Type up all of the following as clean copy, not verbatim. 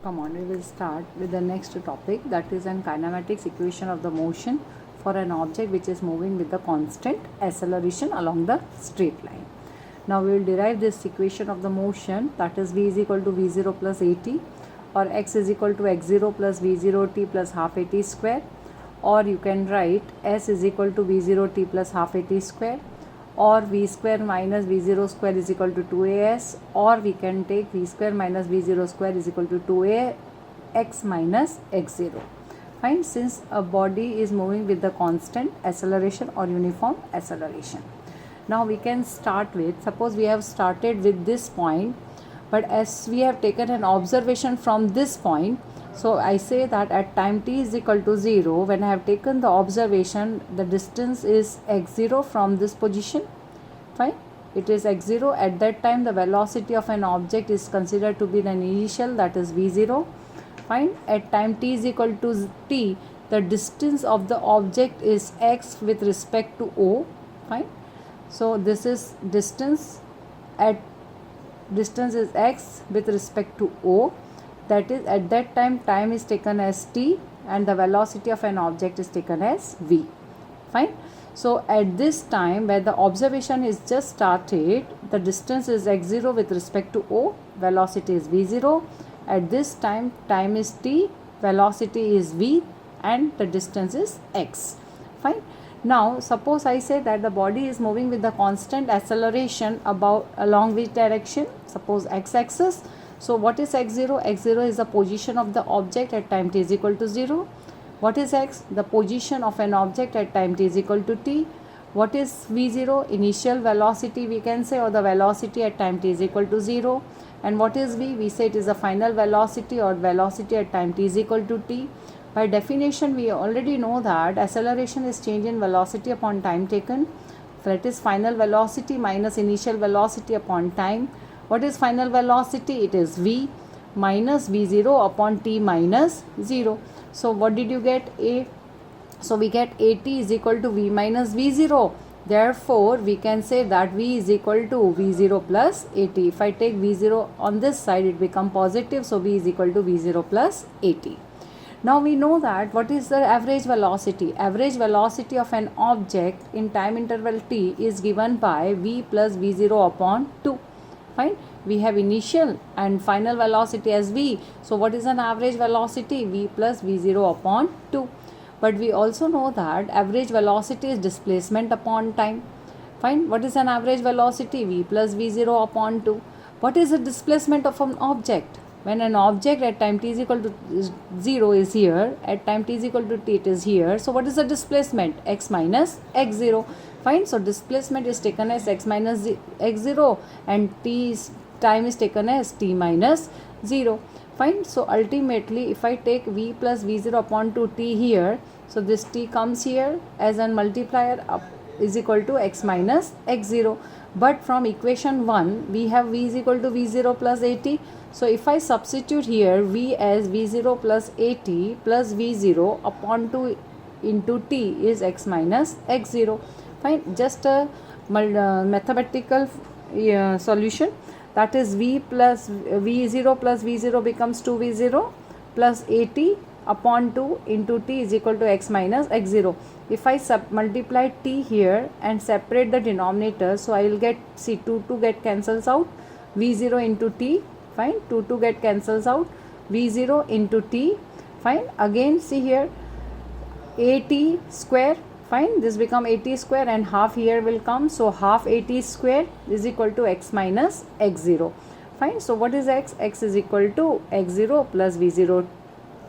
Come on, we will start with the next topic, that is an kinematics equation of the motion for an object which is moving with the constant acceleration along the straight line. Now we will derive this equation of the motion, that is v is equal to v0 plus at, or x is equal to x0 plus v0 t plus half at square, or you can write s is equal to v0 t plus half at square, or v square minus v0 square is equal to 2as, or we can take v square minus v0 square is equal to 2a x minus x0. Fine, since a body is moving with the constant acceleration or uniform acceleration. Now we can start with, suppose we have started with this point, but as we have taken an observation from this point, so I say that at time t is equal to 0, when I have taken the observation, the distance is x0 from this position. Fine, it is x0. At that time the velocity of an object is considered to be the initial, that is v0. Fine, at time t is equal to t, the distance of the object is x with respect to O. Fine, so this is distance is x with respect to O. That is, at that time is taken as t and the velocity of an object is taken as v. Fine, so at this time where the observation is just started, the distance is x0 with respect to O, velocity is v0. At this time is t, velocity is v, and the distance is x. Fine, now suppose I say that the body is moving with the constant acceleration along which direction? Suppose x-axis. So what is x0? x0 is the position of the object at time t is equal to 0. What is x? The position of an object at time t is equal to t. What is v0? Initial velocity we can say, or the velocity at time t is equal to 0. And what is v? We say it is the final velocity or velocity at time t is equal to t. By definition we already know that acceleration is change in velocity upon time taken. That is final velocity minus initial velocity upon time. What is final velocity? It is v minus v0 upon t minus 0. So what did you get? A. So we get at is equal to v minus v0. Therefore we can say that v is equal to v0 plus at. If I take v0 on this side, it becomes positive, so v is equal to v0 plus at. Now we know that what is the average velocity? Average velocity of an object in time interval t is given by v plus v0 upon 2. Fine, we have initial and final velocity as v. So what is an average velocity? V plus v0 upon 2. But we also know that average velocity is displacement upon time. Fine, what is an average velocity? V plus v0 upon 2. What is the displacement of an object? When an object at time t is equal to 0 is here, at time t is equal to t it is here. So what is the displacement? X minus x0. Fine, so displacement is taken as x minus x0 and time is taken as t minus 0. Fine, so ultimately if I take v plus v0 upon 2t here, so this t comes here as a multiplier up is equal to x minus x0. But from equation 1 we have v is equal to v0 plus at. So if I substitute here v as v0 plus at plus v0 upon 2 into t is x minus x0. Fine, just a mathematical solution, that is v plus v0 plus v0 becomes 2v0 plus at upon 2 into t is equal to x minus x0. If I multiply t here and separate the denominator, so I will get, see, 2 get cancels out, v0 into t. Fine, 2 get cancels out, v0 into t. Fine, again see here at square. Fine, this become at square and half here will come, so half at square is equal to x minus x0. Fine, so what is x? X is equal to x0 plus v0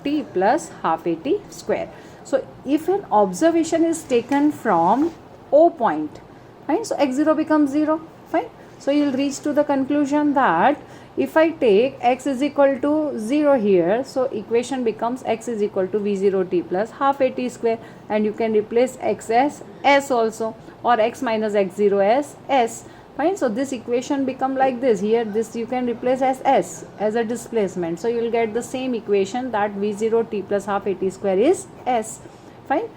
t plus half at square. So if an observation is taken from O point, fine, so x0 becomes 0. Fine, so you will reach to the conclusion that if I take x is equal to 0 here, so equation becomes x is equal to v0 t plus half at square, and you can replace x as s also, or x minus x0 as s. Fine, so this equation become like this. Here this you can replace as s as a displacement, so you will get the same equation that v0 t plus half at square is s. Fine,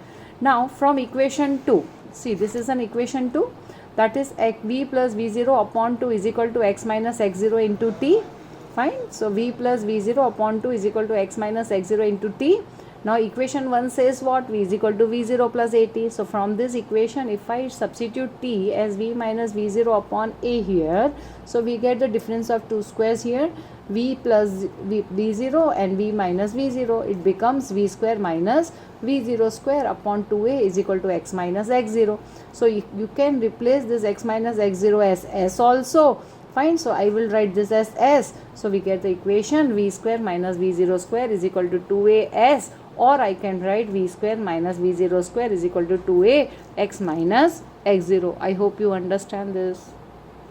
now from equation 2, see, this is an equation 2, that is v plus v0 upon 2 is equal to x minus x0 into t. Fine. So v plus v0 upon 2 is equal to x minus x0 into t. Now equation 1 says what? V is equal to v0 plus at. So from this equation, if I substitute t as v minus v0 upon a here, so we get the difference of two squares here, v plus v0 and v minus v0. It becomes v square minus v0 square upon 2a is equal to x minus x0. So you can replace this x minus x0 as s also. Fine. So I will write this as s. So we get the equation v square minus v0 square is equal to 2as, or I can write v square minus v0 square is equal to 2a x minus x0. I hope you understand this.